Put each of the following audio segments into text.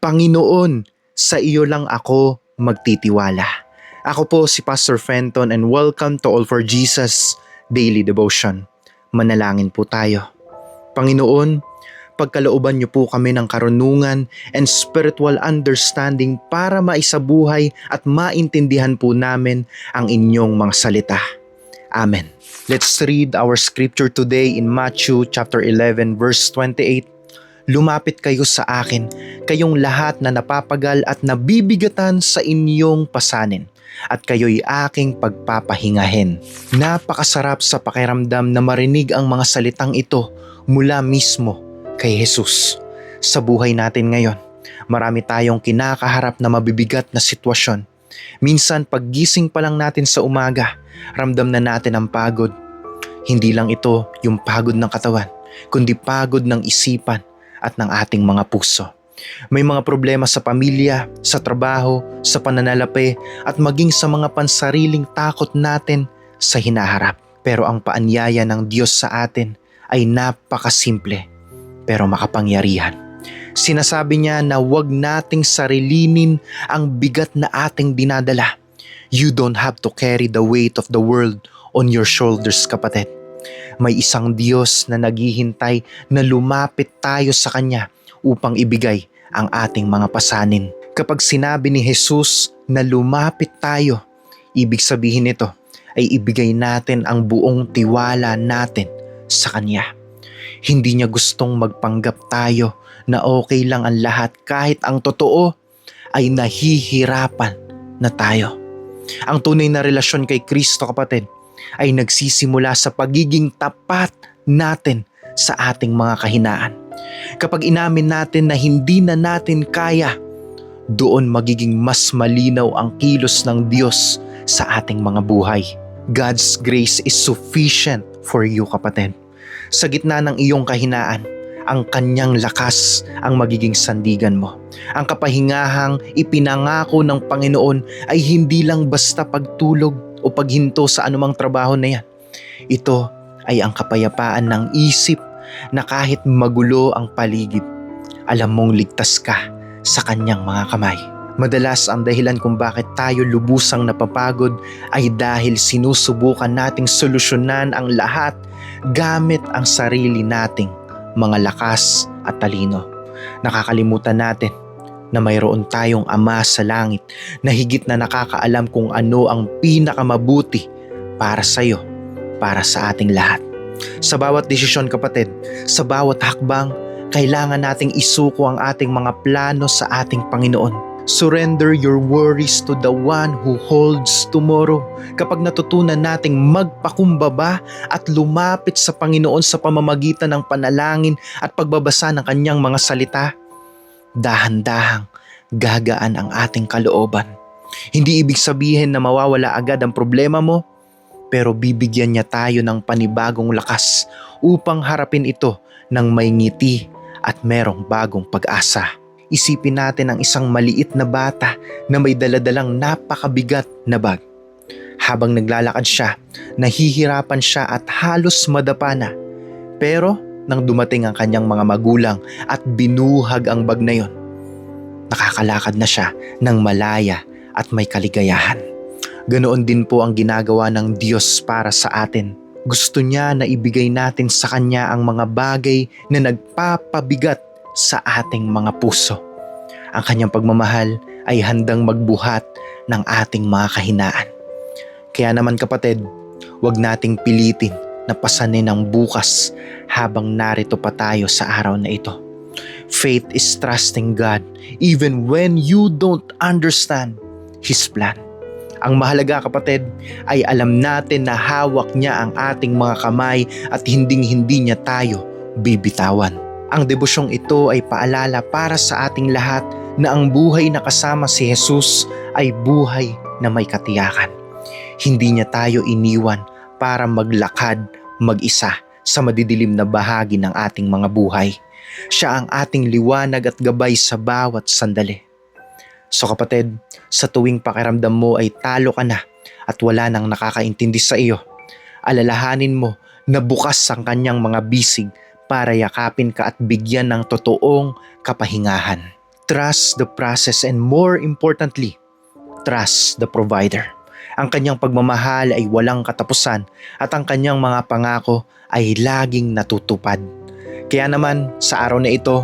Panginoon, sa iyo lang ako magtitiwala. Ako po si Pastor Fenton and welcome to All for Jesus Daily Devotion. Manalangin po tayo. Panginoon, pagkalooban niyo po kami ng karunungan and spiritual understanding para maisabuhay at maintindihan po namin ang inyong mga salita. Amen. Let's read our scripture today in Matthew chapter 11 verse 28. Lumapit kayo sa akin, kayong lahat na napapagal at nabibigatan sa inyong pasanin, at kayo'y aking pagpapahingahin. Napakasarap sa pakiramdam na marinig ang mga salitang ito mula mismo kay Jesus. Sa buhay natin ngayon, marami tayong kinakaharap na mabibigat na sitwasyon. Minsan paggising pa lang natin sa umaga, ramdam na natin ang pagod. Hindi lang ito yung pagod ng katawan, kundi pagod ng isipan at ng ating mga puso. May mga problema sa pamilya, sa trabaho, sa pananalapi, at maging sa mga pansariling takot natin sa hinaharap. Pero ang paanyaya ng Diyos sa atin ay napakasimple pero makapangyarihan. Sinasabi niya na huwag nating sarilinin ang bigat na ating dinadala. You don't have to carry the weight of the world on your shoulders, kapatid. May isang Diyos na naghihintay na lumapit tayo sa Kanya upang ibigay ang ating mga pasanin. Kapag sinabi ni Jesus na lumapit tayo, ibig sabihin nito ay ibigay natin ang buong tiwala natin sa Kanya. Hindi niya gustong magpanggap tayo na okay lang ang lahat kahit ang totoo ay nahihirapan na tayo. Ang tunay na relasyon kay Kristo, kapatid, ay nagsisimula sa pagiging tapat natin sa ating mga kahinaan. Kapag inamin natin na hindi na natin kaya, doon magiging mas malinaw ang kilos ng Diyos sa ating mga buhay. God's grace is sufficient for you, kapatid. Sa gitna ng iyong kahinaan, ang Kanyang lakas ang magiging sandigan mo. Ang kapahingahang ipinangako ng Panginoon ay hindi lang basta pagtulog o paghinto sa anumang trabaho na yan. Ito ay ang kapayapaan ng isip na kahit magulo ang paligid, alam mong ligtas ka sa Kanyang mga kamay. Madalas ang dahilan kung bakit tayo lubusang napapagod ay dahil sinusubukan nating solusyonan ang lahat gamit ang sarili nating mga lakas at talino. Nakakalimutan natin na mayroon tayong Ama sa langit na higit na nakakaalam kung ano ang pinakamabuti para sa iyo, para sa ating lahat. Sa bawat desisyon, kapatid, sa bawat hakbang, kailangan nating isuko ang ating mga plano sa ating Panginoon. Surrender your worries to the one who holds tomorrow. Kapag natutunan nating magpakumbaba at lumapit sa Panginoon sa pamamagitan ng panalangin at pagbabasa ng Kanyang mga salita, dahan-dahang gagaan ang ating kalooban. Hindi ibig sabihin na mawawala agad ang problema mo, pero bibigyan niya tayo ng panibagong lakas upang harapin ito ng may ngiti at merong bagong pag-asa. Isipin natin ang isang maliit na bata na may daladalang napakabigat na bag. Habang naglalakad siya, nahihirapan siya at halos madapa na. Pero nang dumating ang kanyang mga magulang at binuhag ang bag na yon, nakakalakad na siya ng malaya at may kaligayahan. Ganoon din po ang ginagawa ng Diyos para sa atin. Gusto niya na ibigay natin sa Kanya ang mga bagay na nagpapabigat sa ating mga puso. Ang Kanyang pagmamahal ay handang magbuhat ng ating mga kahinaan. Kaya naman, kapatid, huwag nating pilitin na pasanin ang bukas habang narito pa tayo sa araw na ito. Faith is trusting God even when you don't understand His plan. Ang mahalaga, kapatid, ay alam natin na hawak niya ang ating mga kamay at hinding-hindi niya tayo bibitawan. Ang devosyong ito ay paalala para sa ating lahat na ang buhay na kasama si Jesus ay buhay na may katiyakan. Hindi niya tayo iniwan para maglakad mag-isa sa madidilim na bahagi ng ating mga buhay. Siya ang ating liwanag at gabay sa bawat sandali. So kapatid, sa tuwing pakiramdam mo ay talo ka na at wala nang nakakaintindi sa iyo, alalahanin mo na bukas ang Kanyang mga bisig para yakapin ka at bigyan ng totoong kapahingahan. trust the process, and more importantly, trust the provider. Ang kanyang pagmamahal ay walang katapusan at ang kanyang mga pangako ay laging natutupad. Kaya naman sa araw na ito,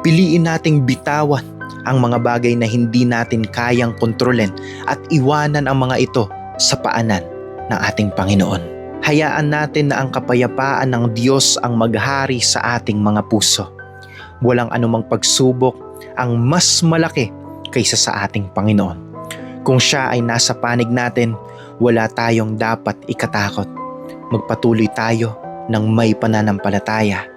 piliin nating bitawan ang mga bagay na hindi natin kayang kontrolin at iwanan ang mga ito sa paanan ng ating Panginoon. Hayaan natin na ang kapayapaan ng Diyos ang maghari sa ating mga puso. Walang anumang pagsubok ang mas malaki kaysa sa ating Panginoon. Kung siya ay nasa panig natin, wala tayong dapat ikatakot. Magpatuloy tayo ng may pananampalataya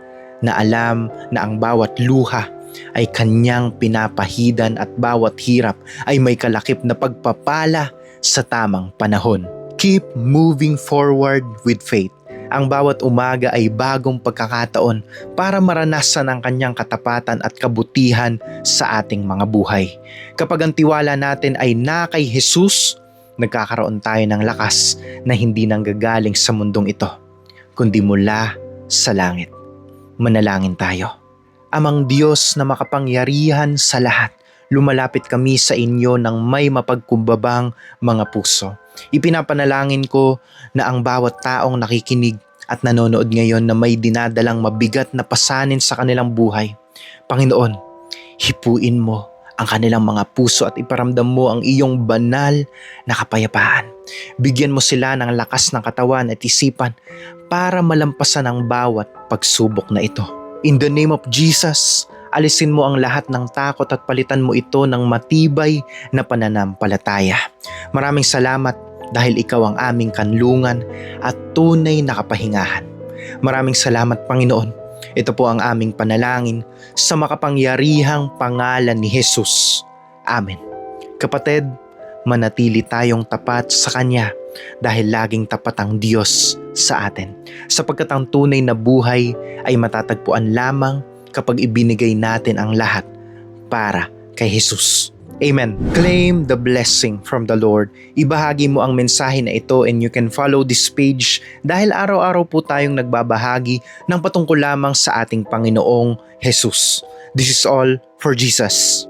na alam na ang bawat luha ay kanyang pinapahidan at bawat hirap ay may kalakip na pagpapala sa tamang panahon. Keep moving forward with faith. Ang bawat umaga ay bagong pagkakataon para maranasan ang kanyang katapatan at kabutihan sa ating mga buhay. Kapag ang tiwala natin ay na kay Jesus, nagkakaroon tayo ng lakas na hindi nanggagaling sa mundong ito, kundi mula sa langit. Manalangin tayo. Amang Diyos na makapangyarihan sa lahat, lumalapit kami sa inyo ng may mapagkumbabang mga puso. Ipinapanalangin ko na ang bawat taong nakikinig at nanonood ngayon na may dinadalang mabigat na pasanin sa kanilang buhay, Panginoon, hipuin mo ang kanilang mga puso at iparamdam mo ang iyong banal na kapayapaan. Bigyan mo sila ng lakas ng katawan at isipan para malampasan ang bawat pagsubok na ito. In the name of Jesus, alisin mo ang lahat ng takot at palitan mo ito ng matibay na pananampalataya. Maraming salamat dahil ikaw ang aming kanlungan at tunay na kapahingahan. Maraming salamat, Panginoon. Ito po ang aming panalangin sa makapangyarihang pangalan ni Jesus. Amen. Kapatid, manatili tayong tapat sa Kanya dahil laging tapat ang Diyos sa atin. Sapagkat ang tunay na buhay ay matatagpuan lamang kapag ibinigay natin ang lahat para kay Jesus. Amen. Claim the blessing from the Lord. Ibahagi mo ang mensahe na ito and you can follow this page dahil araw-araw po tayong nagbabahagi ng patungkol lamang sa ating Panginoong Jesus. This is all for Jesus.